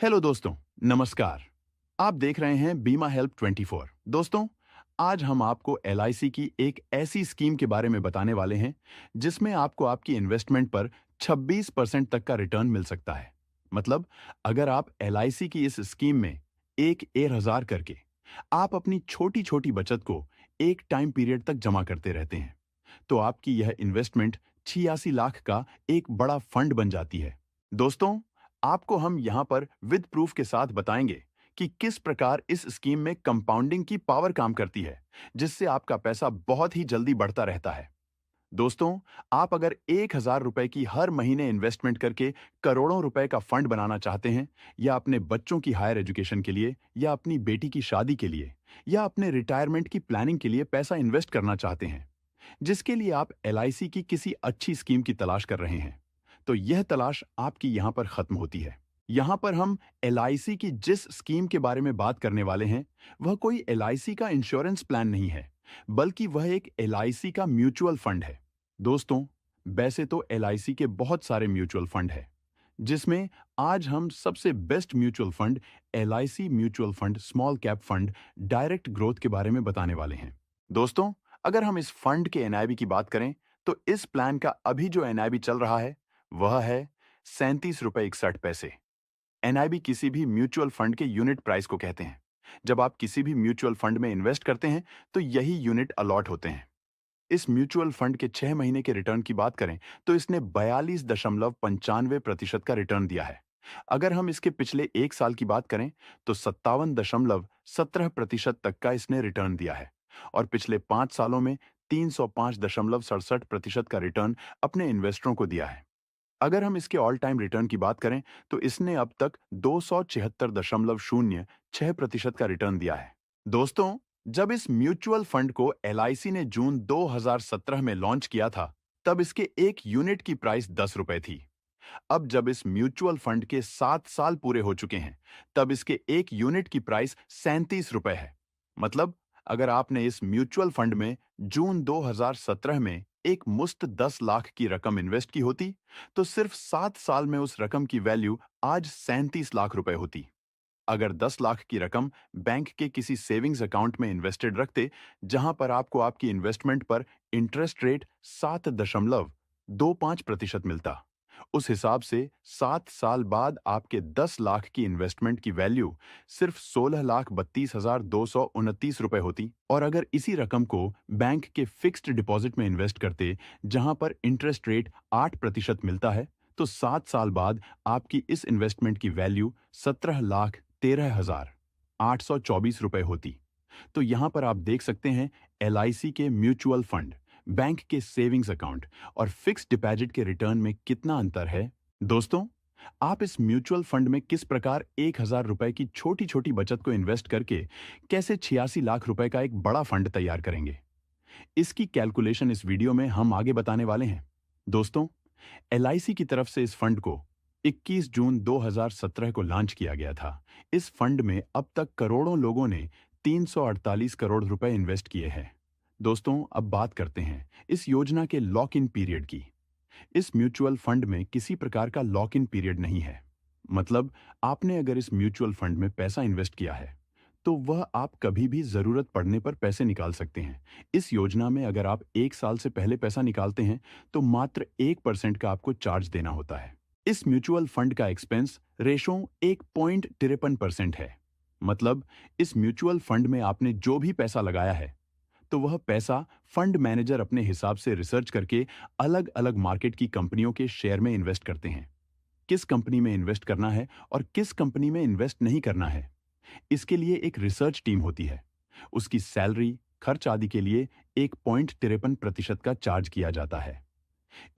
Hello दोस्तों, नमस्कार। आप देख रहे हैं बीमा हेल्प 24। दोस्तों, आज हम आपको एलआईसी की एक ऐसी स्कीम के बारे में बताने वाले हैं जिसमें आपको आपकी इन्वेस्टमेंट पर 26% तक का रिटर्न मिल सकता है। मतलब, अगर आप एलआईसी की इस स्कीम में एक एयर हजार करके आप अपनी छोटी छोटी बचत को एक टाइम पीरियड तक जमा करते रहते हैं, तो आपकी यह इन्वेस्टमेंट 86 लाख का एक बड़ा फंड बन जाती है। दोस्तों, आपको हम यहां पर विद प्रूफ के साथ बताएंगे कि किस प्रकार इस स्कीम में कंपाउंडिंग की पावर काम करती है, जिससे आपका पैसा बहुत ही जल्दी बढ़ता रहता है। दोस्तों, आप अगर 1,000 रुपए की हर महीने इन्वेस्टमेंट करके करोड़ों रुपए का फंड बनाना चाहते हैं, या अपने बच्चों की हायर एजुकेशन के लिए, या अपनी बेटी की शादी के लिए, या अपने रिटायरमेंट की प्लानिंग के लिए पैसा इन्वेस्ट करना चाहते हैं, जिसके लिए आप एलआईसी की किसी अच्छी स्कीम की तलाश कर रहे हैं, तो यह तलाश आपकी यहां पर खत्म होती है। यहां पर हम एलआईसी की जिस स्कीम के बारे में बात करने वाले हैं, वह कोई एलआईसी का इंश्योरेंस प्लान नहीं है, बल्कि वह एक एलआईसी का म्यूचुअल फंड है। दोस्तों, वैसे तो एलआईसी के बहुत सारे म्यूचुअल फंड हैं, जिसमें आज हम सबसे best mutual fund LIC mutual fund small cap fund direct growth के बारे में बताने वाले हैं। दोस्तों, अगर हम इस फंड के एनआईवी की बात करें, तो इस प्लान का अभी जो एनआईवी चल रहा है वह है 37 रुपए 61 पैसे। एनआईवी किसी भी म्यूचुअल फंड के यूनिट प्राइस को कहते हैं। जब आप किसी भी म्यूचुअल फंड में इन्वेस्ट करते हैं, तो यही यूनिट अलॉट होते हैं। इस म्यूचुअल फंड के 6 महीने के रिटर्न की बात करें, तो इसने 42.95% का रिटर्न दिया है। अगर हम इसके पिछले एक साल की बात करें, तो 57.17% तक का इसने रिटर्न दिया है। और पिछले 5 सालों में 305.67% का रिटर्न अपने इन्वेस्टरों को दिया है। अगर हम इसके ऑल टाइम रिटर्न की बात करें, तो इसने अब तक 276.06% का रिटर्न दिया है। दोस्तों, जब इस म्यूचुअल फंड को एलआईसी ने जून 2017 में लॉन्च किया था, तब इसके एक यूनिट की प्राइस 10 रुपए थी। अब जब इस म्यूचुअल फंड के 7 साल पूरे हो चुके हैं, तब इसके एक यूनिट की प्राइस 37 रुपए है। मतलब, अगर आपने इस म्यूचुअल फंड में जून 2017 में एक मुश्त 10 लाख की रकम इन्वेस्ट की होती, तो सिर्फ 7 साल में उस रकम की वैल्यू आज 37 लाख रुपए होती। अगर 10 लाख की रकम बैंक के किसी सेविंग्स अकाउंट में इन्वेस्टेड रखते, जहां पर आपको आपकी इन्वेस्टमेंट पर इंटरेस्ट रेट 7.25% मिलता, उस हिसाब से 7 साल बाद आपके 10 लाख की इन्वेस्टमेंट की वैल्यू सिर्फ 16,32,229 रुपए होती। और अगर इसी रकम को बैंक के फिक्स्ड डिपॉजिट में इन्वेस्ट करते, जहां पर इंटरेस्ट रेट 8% मिलता है, तो 7 साल बाद आपकी इस इन्वेस्टमेंट की वैल्यू 17,13,824 रुपए होती। तो यहां पर आप देख सकते हैं, एलआईसी के म्यूचुअल फंड, बैंक के सेविंग्स अकाउंट और फिक्स्ड डिपॉजिट के रिटर्न में कितना अंतर है। दोस्तों, आप इस म्यूचुअल फंड में किस प्रकार 1,000 रुपए की छोटी छोटी बचत को इन्वेस्ट करके कैसे 86 लाख रुपए का एक बड़ा फंड तैयार करेंगे, इसकी कैलकुलेशन इस वीडियो में हम आगे बताने वाले हैं। दोस्तों, एलआईसी की तरफ से इस फंड को 21 जून 2017 को लॉन्च किया गया था। इस फंड में अब तक करोड़ों लोगों ने 348 करोड़ रुपए इन्वेस्ट किए हैं। दोस्तों, अब बात करते हैं इस योजना के लॉक इन पीरियड की। इस म्यूचुअल फंड में किसी प्रकार का लॉक इन पीरियड नहीं है। मतलब, आपने अगर इस म्यूचुअल फंड में पैसा इन्वेस्ट किया है, तो वह आप कभी भी जरूरत पड़ने पर पैसे निकाल सकते हैं। इस योजना में अगर आप एक साल से पहले पैसा निकालते हैं, तो मात्र 1% का आपको चार्ज देना होता है। इस म्यूचुअल फंड का एक्सपेंस रेशो 1.53% है। मतलब, इस म्यूचुअल फंड में आपने जो भी पैसा लगाया है, तो वह पैसा फंड मैनेजर अपने हिसाब से रिसर्च करके अलग अलग मार्केट की कंपनियों के शेयर में इन्वेस्ट करते हैं। किस कंपनी में इन्वेस्ट करना है और किस कंपनी में इन्वेस्ट नहीं करना है, इसके लिए एक रिसर्च टीम होती है। उसकी सैलरी, खर्च आदि के लिए 1.53% का चार्ज किया जाता है।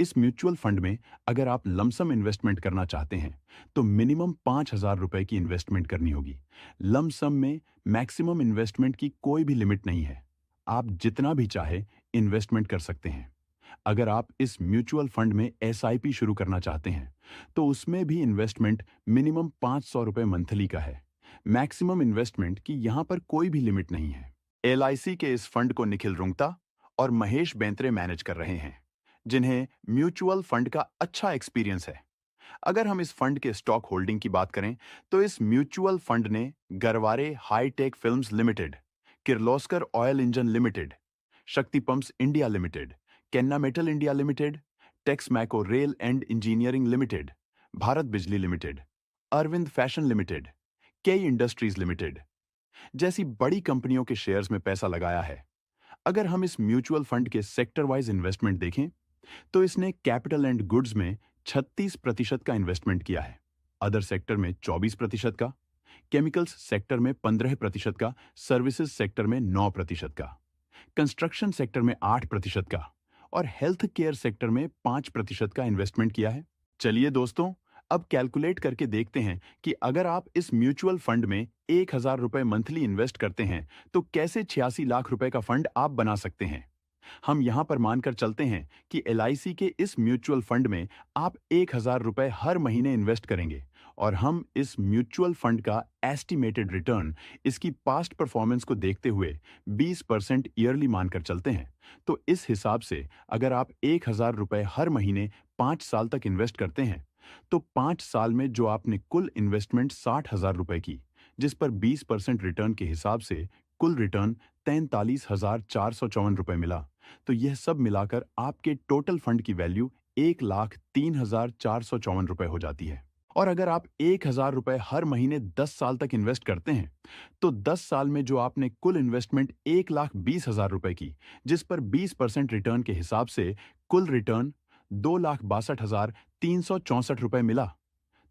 इस म्यूचुअल फंड में अगर आप लमसम इन्वेस्टमेंट करना चाहते हैं, तो मिनिमम 5,000 रुपए की इन्वेस्टमेंट करनी होगी। लमसम में मैक्सिमम इन्वेस्टमेंट की कोई भी लिमिट नहीं है। आप जितना भी चाहे इन्वेस्टमेंट कर सकते हैं। अगर आप इस म्यूचुअल फंड में एसआईपी शुरू करना चाहते हैं, तो उसमें भी इन्वेस्टमेंट मिनिमम 500 रुपए मंथली का है। मैक्सिमम इन्वेस्टमेंट की यहां पर कोई भी लिमिट नहीं है। एलआईसी के इस फंड को निखिल रुंगता और महेश बेंत्रे मैनेज कर रहे हैं, जिन्हें म्यूचुअल फंड का अच्छा एक्सपीरियंस है। अगर हम इस फंड के स्टॉक होल्डिंग की बात करें, तो इस म्यूचुअल फंड ने Garware Hitech Films Limited, Kirloskar Oil Engine Limited, Shakti Pumps India Limited, Kennametal India Limited, Texmaco Rail and Engineering Limited, Bharat Bijlee Limited, Arvind Fashion Limited, KEI Industries Limited जैसी बड़ी कंपनियों के शेयर्स में पैसा लगाया है। अगर हम इस म्यूचुअल फंड के सेक्टर वाइज इन्वेस्टमेंट देखें, तो इसने कैपिटल एंड गुड्स में 36% का इन्वेस्टमेंट किया है, अदर सेक्टर में 24% का, केमिकल्स सेक्टर में 15% का, सर्विसेज सेक्टर में 9% का, कंस्ट्रक्शन सेक्टर में 8% का और हेल्थ केयर सेक्टर में 5% का इन्वेस्टमेंट किया है। चलिए दोस्तों, अब कैलकुलेट करके देखते हैं कि अगर आप इस म्यूचुअल फंड में 1,000 रुपए मंथली इन्वेस्ट करते हैं, तो कैसे 86 लाख रुपए का फंड आप बना सकते हैं। हम यहां पर मानकर चलते हैं कि एलआईसी के इस म्यूचुअल फंड में आप 1,000 रुपए हर महीने इन्वेस्ट करेंगे और हम इस म्यूचुअल फंड का एस्टिमेटेड रिटर्न इसकी पास्ट परफॉर्मेंस को देखते हुए 20% ईयरली मानकर चलते हैं। तो इस हिसाब से अगर आप 1,000 रुपए हर महीने 5 साल तक इन्वेस्ट करते हैं, तो 5 साल में जो आपने कुल इन्वेस्टमेंट 60,000 रुपए की, जिस पर 20% रिटर्न के हिसाब से कुल रिटर्न 43,454 रुपए मिला, तो यह सब मिलाकर आपके टोटल फंड की वैल्यू 1,03,454 रुपए हो जाती है। और अगर आप 1,000 रुपए हर महीने 10 साल तक इन्वेस्ट करते हैं, तो 10 साल में जो आपने कुल इन्वेस्टमेंट 1,20,000 रुपए की, जिस पर 20% रिटर्न के हिसाब से कुल रिटर्न 2,62,364 रुपए मिला,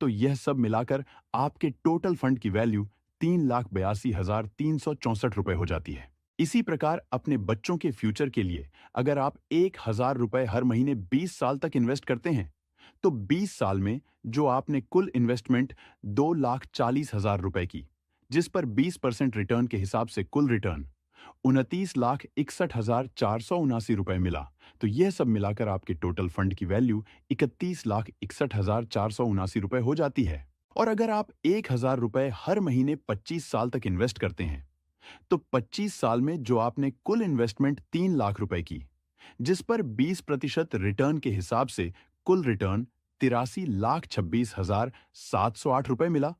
तो यह सब मिलाकर आपके टोटल फंड की वैल्यू 3,82,364 रुपए हो जाती है। इसी प्रकार अपने बच्चों के फ्यूचर के लिए अगर आप 1,000 रुपए हर महीने 20 साल तक इन्वेस्ट करते हैं, तो 20 साल में जो आपने कुल इन्वेस्टमेंट 2,40,000 रुपए की, जिस पर 20% रिटर्न के हिसाब से कुल रिटर्न 29,61,479 रुपए मिला, तो यह सब मिलाकर आपके टोटल फंड की वैल्यू 31,61,479 रुपए हो जाती है। और अगर आप 1,000 रुपए हर महीने 25 साल तक इन्वेस्ट करते हैं, तो 25 साल में जो आपने कुल इन्वेस्टमेंट 3 लाख रुपए की, जिस पर 20% रिटर्न के हिसाब से कुल रिटर्न 83,26,708 रुपए मिला,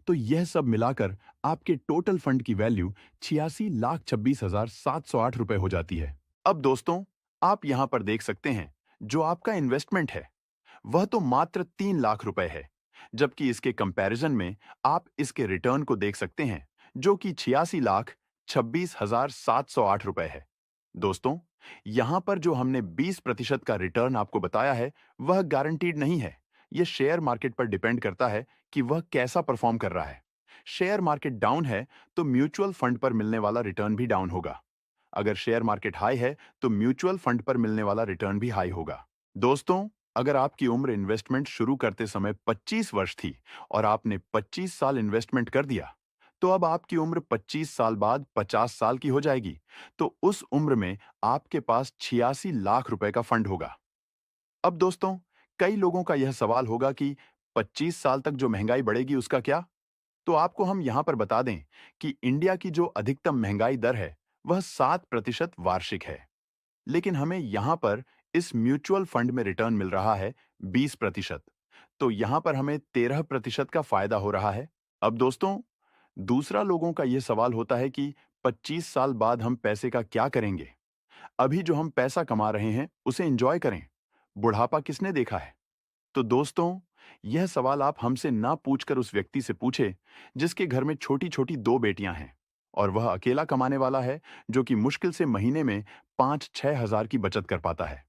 तो यह सब मिलाकर आपके टोटल फंड की वैल्यू 86,26,708 रुपए हो जाती है। अब दोस्तों, आप यहां पर देख सकते हैं, जो आपका इन्वेस्टमेंट है वह तो मात्र 3 लाख रुपए है, जबकि इसके कंपैरिजन में आप इसके रिटर्न को देख सकते हैं, जो कि 86,26,708 रुपए है। दोस्तों, यहां पर जो हमने 20% का रिटर्न आपको बताया है, वह गारंटीड नहीं है। यह शेयर मार्केट पर डिपेंड करता है कि वह कैसा परफॉर्म कर रहा है। शेयर मार्केट डाउन है, तो म्यूचुअल फंड पर मिलने वाला रिटर्न भी डाउन होगा। अगर शेयर मार्केट हाई है, तो म्यूचुअल फंड पर मिलने वाला रिटर्न भी हाई होगा। दोस्तों, अगर आपकी उम्र इन्वेस्टमेंट शुरू करते समय 25 वर्ष थी और आपने 25 साल इन्वेस्टमेंट कर दिया, तो अब आपकी उम्र 25 साल बाद 50 साल की हो जाएगी। तो उस उम्र में आपके पास 86 लाख रुपए का फंड होगा। अब दोस्तों, कई लोगों का यह सवाल होगा कि 25 साल तक जो महंगाई बढ़ेगी उसका क्या? तो आपको हम यहां पर बता दें कि इंडिया की जो अधिकतम महंगाई दर है, वह 7% वार्षिक है। लेकिन हमें यहां पर इस म्यूचुअल फंड में रिटर्न मिल रहा है 20%। तो यहां पर हमें 13% का फायदा हो रहा है। अब दोस्तों, दूसरा लोगों का यह सवाल होता है कि 25 साल बाद हम पैसे का क्या करेंगे? अभी जो हम पैसा कमा रहे हैं, उसे एंजॉय करें। बुढ़ापा किसने देखा है? तो दोस्तों, यह सवाल आप हमसे ना पूछकर उस व्यक्ति से पूछे, जिसके घर में छोटी-छोटी 2 बेटियां हैं और वह अकेला कमाने वाला है, जो कि मुश्किल से महीने में 5-6 हजार की बचत कर पाता है।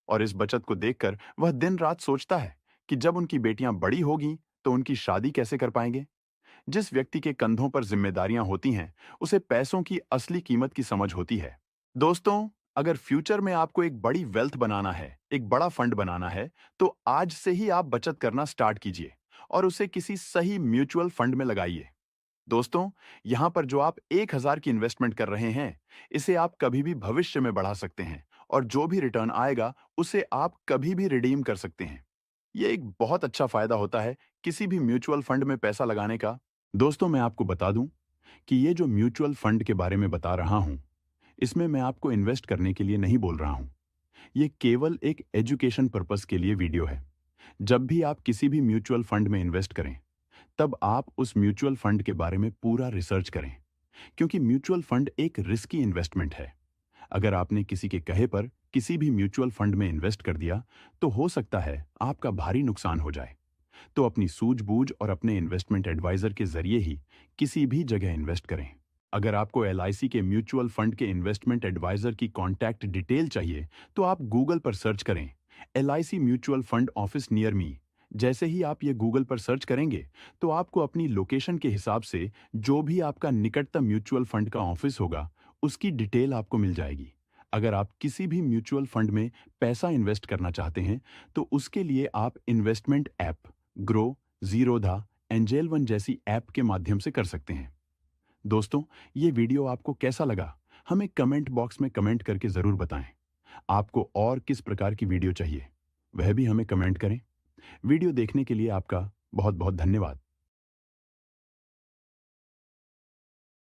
और इस बचत को देखकर वह दिन-रात सोचता है कि जब उनकी बेटियां बड़ी होगी, तो उनकी शादी कैसे कर पाएंगे? जिस व्यक्ति के कंधों पर जिम्मेदारियां होती हैं, उसे पैसों की असली कीमत की समझ होती है। दोस्तों, अगर फ्यूचर में आपको एक बड़ी वेल्थ बनाना है, एक बड़ा फंड बनाना है, तो आज से ही आप बचत करना स्टार्ट कीजिए और उसे किसी सही म्यूचुअल फंड में लगाइए। दोस्तों, यहां पर जो आप 1,000 की इन्वेस्टमेंट कर रहे हैं, इसे आप कभी भी भविष्य में बढ़ा सकते हैं और जो भी रिटर्न आएगा, उसे आप कभी भी रिडीम कर सकते हैं। ये एक बहुत अच्छा फायदा होता है किसी भी म्यूचुअल फंड में पैसा लगाने का। दोस्तों, मैं आपको बता दूं कि ये जो म्यूचुअल फंड के बारे में बता रहा हूं, इसमें मैं आपको इन्वेस्ट करने के लिए नहीं बोल रहा हूं। ये केवल एक एजुकेशन पर्पस के लिए वीडियो है। जब भी आप किसी भी म्यूचुअल फंड में इन्वेस्ट करें, तब आप उस म्यूचुअल फंड के बारे में पूरा रिसर्च करें, क्योंकि म्यूचुअल फंड एक रिस्की इन्वेस्टमेंट है। अगर आपने किसी के कहे पर किसी भी म्यूचुअल फंड में इन्वेस्ट कर दिया, तो हो सकता है आपका भारी नुकसान हो जाए। तो अपनी सूझबूझ और अपने इन्वेस्टमेंट एडवाइजर के जरिए ही किसी भी जगह इन्वेस्ट करें। अगर आपको एलआईसी के म्यूचुअल फंड के इन्वेस्टमेंट एडवाइजर की कॉन्टैक्ट डिटेल चाहिए, तो आप गूगल पर सर्च करें LIC mutual fund office near me. जैसे ही आप ये गूगल पर सर्च करेंगे, तो आपको अपनी लोकेशन के हिसाब से जो भी आपका निकटतम म्यूचुअल फंड का ऑफिस होगा, उसकी डिटेल आपको मिल जाएगी। अगर आप किसी भी म्यूचुअल फंड में पैसा इन्वेस्ट करना चाहते हैं, तो उसके लिए आप investment app grow, Zerodha, angel one जैसी ऐप के माध्यम से कर सकते हैं। दोस्तों, ये वीडियो आपको कैसा लगा? हमें कमेंट बॉक्स में कमेंट करके ज़रूर बताएं। आपको और किस प्रकार की वीडियो चाहिए, वह भी हमें कमेंट करें। वीडियो देखने के लिए आपका बहुत बहुत धन्यवाद।